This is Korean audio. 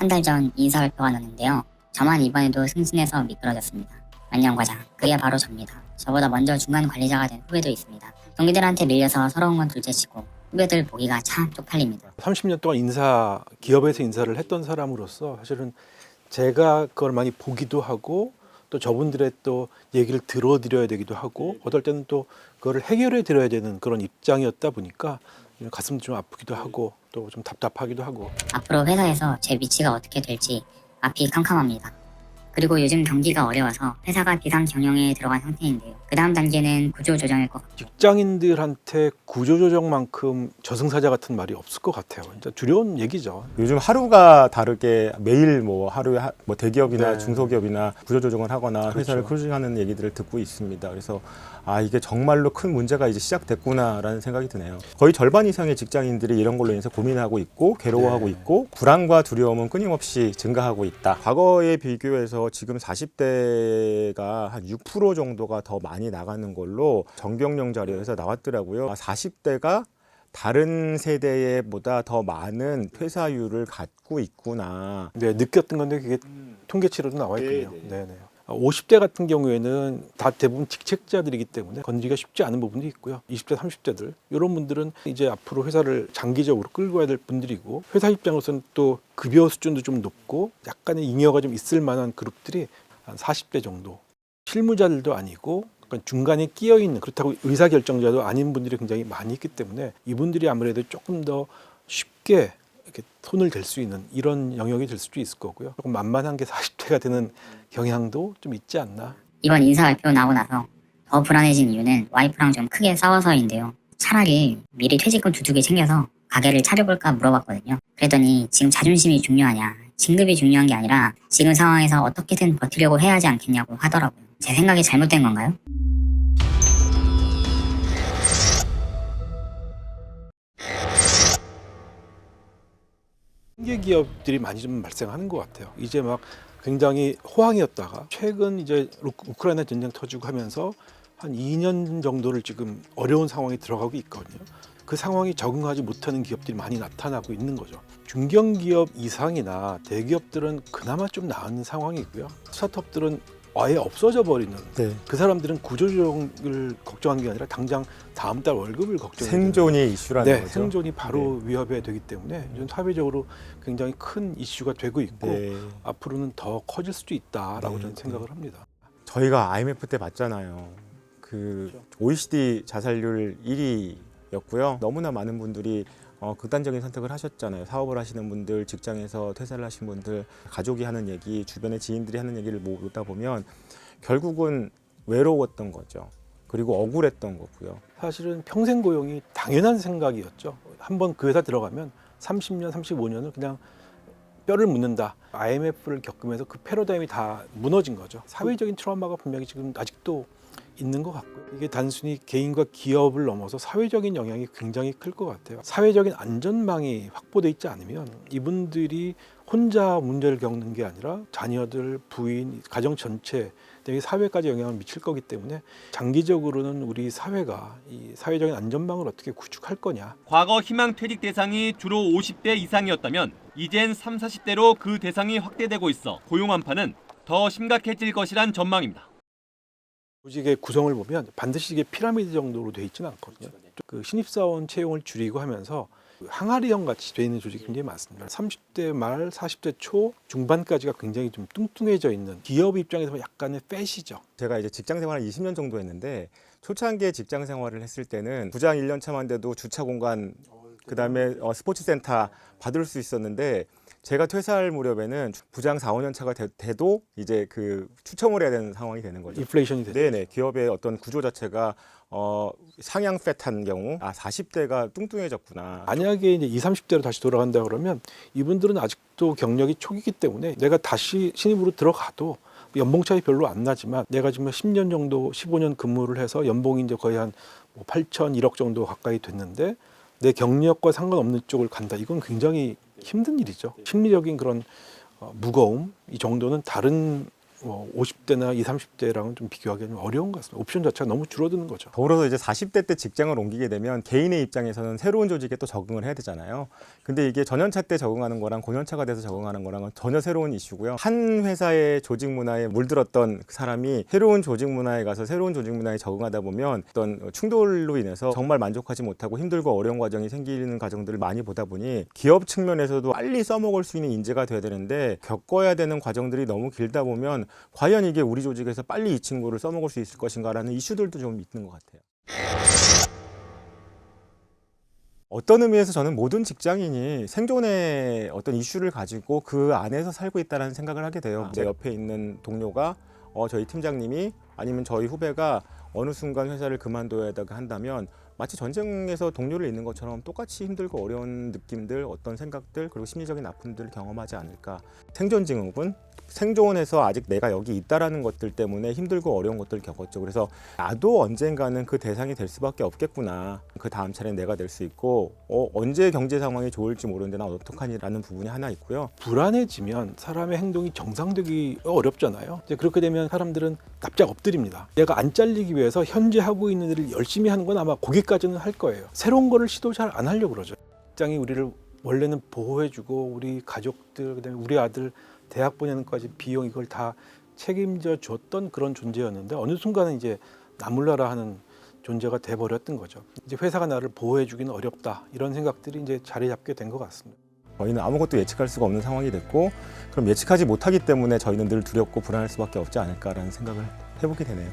한 달 전 인사 발표가 났는데요. 저만 이번에도 승진해서 미끄러졌습니다. 안녕 과장, 그게 바로 접니다. 저보다 먼저 중간 관리자가 된 후배도 있습니다. 동기들한테 밀려서 서러운 건 둘째치고 후배들 보기가 참 쪽팔립니다. 30년 동안 기업에서 인사를 했던 사람으로서 사실은 제가 그걸 많이 보기도 하고 또 저분들의 또 얘기를 들어드려야 되기도 하고 어떨 때는 또 그거를 해결해 드려야 되는 그런 입장이었다 보니까 가슴도 좀 아프기도 하고 또 좀 답답하기도 하고. 앞으로 회사에서 제 위치가 어떻게 될지 앞이 캄캄합니다. 그리고 요즘 경기가 어려워서 회사가 비상 경영에 들어간 상태인데요. 그 다음 단계는 구조 조정일 것 같아요. 직장인들한테 구조조정만큼 저승사자 같은 말이 없을 것 같아요. 진짜 두려운 얘기죠. 요즘 하루가 다르게 매일 뭐 하루에 뭐 대기업이나 네. 중소기업이나 구조조정을 하거나 그렇죠. 회사를 크로징하는 얘기들을 듣고 있습니다. 그래서 이게 정말로 큰 문제가 이제 시작됐구나라는 생각이 드네요. 거의 절반 이상의 직장인들이 이런 걸로 인해서 고민하고 있고 괴로워하고 네. 있고 불안과 두려움은 끊임없이 증가하고 있다. 과거에 비교해서 지금 40대가 한 6% 정도가 더 많이 나가는 걸로 정경영 자료에서 나왔더라고요. 40대가 다른 세대보다 더 많은 퇴사율을 갖고 있구나. 네, 느꼈던 건데 그게 통계치로도 나와 있군요. 네, 네. 네네. 50대 같은 경우에는 다 대부분 직책자들이기 때문에 건드리기가 쉽지 않은 부분도 있고요. 20대, 30대들 이런 분들은 이제 앞으로 회사를 장기적으로 끌고 가야 될 분들이고 회사 입장으로서는 또 급여 수준도 좀 높고 약간의 잉여가 좀 있을 만한 그룹들이 한 40대 정도. 실무자들도 아니고 중간에 끼어 있는 그렇다고 의사결정자도 아닌 분들이 굉장히 많이 있기 때문에 이분들이 아무래도 조금 더 쉽게 이렇게 손을 댈 수 있는 이런 영역이 될 수도 있을 거고요. 조금 만만한 게 40대가 되는 경향도 좀 있지 않나. 이번 인사 발표 나고 나서 더 불안해진 이유는 와이프랑 좀 크게 싸워서인데요. 차라리 미리 퇴직금 두 개 챙겨서 가게를 차려볼까 물어봤거든요. 그랬더니 지금 자존심이 중요하냐, 진급이 중요한 게 아니라 지금 상황에서 어떻게든 버티려고 해야 하지 않겠냐고 하더라고요. 제 생각이 잘못된 건가요? 신규 기업들이 많이 좀 발생하는 것 같아요. 이제 막 굉장히 호황이었다가 최근 이제 우크라이나 전쟁 터지고 하면서 한 2년 정도를 지금 어려운 상황에 들어가고 있거든요. 그 상황에 적응하지 못하는 기업들이 많이 나타나고 있는 거죠. 중견기업 이상이나 대기업들은 그나마 좀 나은 상황이고요. 스타트업들은 아예 없어져 버리는 네. 그 사람들은 구조조정을 걱정하는 게 아니라 당장 다음 달 월급을 걱정해요. 생존이 이슈라는 네, 거죠. 생존이 바로 위협이 되기 때문에 요즘 사회적으로 굉장히 큰 이슈가 되고 있고 네. 앞으로는 더 커질 수도 있다라고 네, 저는 네. 생각을 합니다. 저희가 IMF 때 봤잖아요. 그 OECD 자살률 1위였고요. 너무나 많은 분들이 극단적인 선택을 하셨잖아요. 사업을 하시는 분들, 직장에서 퇴사를 하신 분들, 가족이 하는 얘기, 주변의 지인들이 하는 얘기를 모으다 보면 결국은 외로웠던 거죠. 그리고 억울했던 거고요. 사실은 평생 고용이 당연한 생각이었죠. 한번 그 회사 들어가면 30년, 35년을 그냥 뼈를 묻는다. IMF를 겪으면서 그 패러다임이 다 무너진 거죠. 사회적인 트라우마가 분명히 지금 아직도 있는 것 같고요. 이게 단순히 개인과 기업을 넘어서 사회적인 영향이 굉장히 클 것 같아요. 사회적인 안전망이 확보돼 있지 않으면 이분들이 혼자 문제를 겪는 게 아니라 자녀들, 부인, 가정 전체, 사회까지 영향을 미칠 거기 때문에 장기적으로는 우리 사회가 이 사회적인 안전망을 어떻게 구축할 거냐. 과거 희망 퇴직 대상이 주로 50대 이상이었다면 이젠 30, 40대로 그 대상이 확대되고 있어 고용 한파는 더 심각해질 것이란 전망입니다. 조직의 구성을 보면 반드시 이게 피라미드 정도로 돼 있지는 않거든요. 그 신입사원 채용을 줄이고 하면서 항아리형 같이 돼 있는 조직이 굉장히 많습니다. 30대 말, 40대 초 중반까지가 굉장히 좀 뚱뚱해져 있는 기업 입장에서 약간의 팻이죠. 제가 이제 직장 생활을 20년 정도 했는데 초창기에 직장 생활을 했을 때는 부장 1년 차만 돼도 주차 공간 그다음에 스포츠 센터 받을 수 있었는데 제가 퇴사할 무렵에는 부장 4, 5년 차가 돼도 이제 그 추첨을 해야 되는 상황이 되는 거죠. 인플레이션이 되죠. 네네. 기업의 어떤 구조 자체가 상향 팻한 경우 40대가 뚱뚱해졌구나. 만약에 이제 20, 30대로 다시 돌아간다 그러면 이분들은 아직도 경력이 초기이기 때문에 내가 다시 신입으로 들어가도 연봉 차이 별로 안 나지만 내가 지금 10년 정도 15년 근무를 해서 연봉이 이제 거의 한 8천, 1억 정도 가까이 됐는데 내 경력과 상관없는 쪽을 간다. 이건 굉장히 힘든 일이죠. 심리적인 그런 무거움 이 정도는 다른 50대나 20, 30대랑은 좀 비교하기는 어려운 것 같습니다. 옵션 자체가 너무 줄어드는 거죠. 더불어서 이제 40대 때 직장을 옮기게 되면 개인의 입장에서는 새로운 조직에 또 적응을 해야 되잖아요. 근데 이게 전연차 때 적응하는 거랑 고년차가 돼서 적응하는 거랑은 전혀 새로운 이슈고요. 한 회사의 조직 문화에 물들었던 그 사람이 새로운 조직 문화에 가서 새로운 조직 문화에 적응하다 보면 어떤 충돌로 인해서 정말 만족하지 못하고 힘들고 어려운 과정이 생기는 과정들을 많이 보다 보니 기업 측면에서도 빨리 써먹을 수 있는 인재가 돼야 되는데 겪어야 되는 과정들이 너무 길다 보면 과연 이게 우리 조직에서 빨리 이 친구를 써먹을 수 있을 것인가라는 이슈들도 좀 있는 것 같아요. 어떤 의미에서 저는 모든 직장인이 생존의 어떤 이슈를 가지고 그 안에서 살고 있다는 생각을 하게 돼요. 제 옆에 있는 동료가 저희 팀장님이 아니면 저희 후배가 어느 순간 회사를 그만둬야 한다면 마치 전쟁에서 동료를 잃는 것처럼 똑같이 힘들고 어려운 느낌들, 어떤 생각들, 그리고 심리적인 아픔들을 경험하지 않을까. 생존 증후군, 생존에서 아직 내가 여기 있다라는 것들 때문에 힘들고 어려운 것들을 겪었죠. 그래서 나도 언젠가는 그 대상이 될 수밖에 없겠구나. 그 다음 차례는 내가 될 수 있고 언제 경제 상황이 좋을지 모르는데 나 어떡하니라는 부분이 하나 있고요. 불안해지면 사람의 행동이 정상되기 어렵잖아요. 이제 그렇게 되면 사람들은 납작 엎드립니다. 내가 안 잘리기 위해서 현재 하고 있는 일을 열심히 하는 건 아마 거기까지는 할 거예요. 새로운 거를 시도 잘 안 하려고 그러죠. 직장이 우리를 원래는 보호해주고 우리 가족들, 그다음에 우리 아들 대학 보내는까지 비용 이걸 다 책임져 줬던 그런 존재였는데 어느 순간은 이제 나몰라라 하는 존재가 돼버렸던 거죠. 이제 회사가 나를 보호해주기는 어렵다 이런 생각들이 이제 자리 잡게 된 것 같습니다. 저희는 아무것도 예측할 수가 없는 상황이 됐고 그럼 예측하지 못하기 때문에 저희는 늘 두렵고 불안할 수밖에 없지 않을까라는 생각을 해보게 되네요.